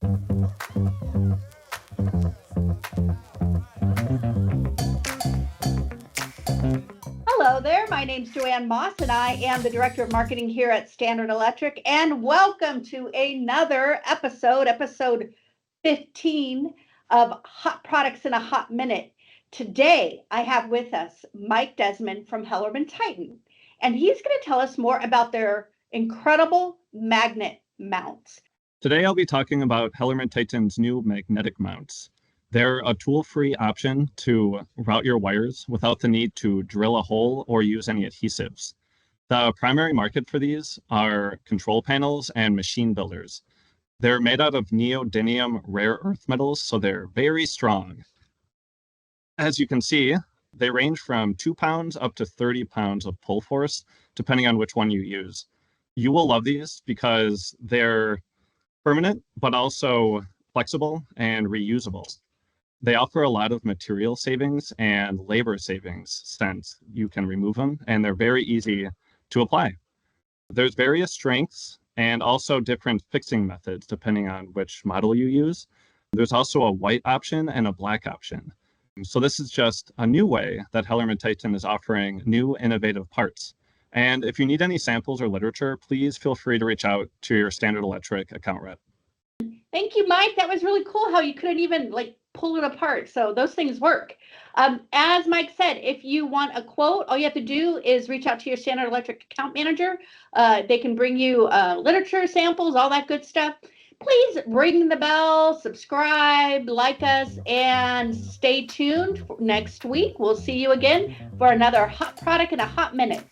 Hello there, my name's Joanne Moss and I am the Director of Marketing here at Standard Electric, and welcome to another episode 15 of Hot Products in a Hot Minute. Today I have with us Mike Desmond from HellermannTyton, and he's going to tell us more about their incredible magnet mounts. Today I'll be talking about HellermannTyton's new magnetic mounts. They're a tool-free option to route your wires without the need to drill a hole or use any adhesives. The primary market for these are control panels and machine builders. They're made out of neodymium rare earth metals, so they're very strong. As you can see, they range from 2 pounds up to 30 pounds of pull force, depending on which one you use. You will love these because they're permanent, but also flexible and reusable. They offer a lot of material savings and labor savings since you can remove them, and they're very easy to apply. There's various strengths and also different fixing methods depending on which model you use. There's also a white option and a black option. So this is just a new way that HellermannTyton is offering new innovative parts. And if you need any samples or literature, please feel free to reach out to your Standard Electric account rep. Thank you, Mike. That was really cool how you couldn't even pull it apart. So those things work. As Mike said, if you want a quote, all you have to do is reach out to your Standard Electric account manager. They can bring you literature, samples, all that good stuff. Please ring the bell, subscribe, like us, and stay tuned. Next week, we'll see you again for another hot product in a hot minute.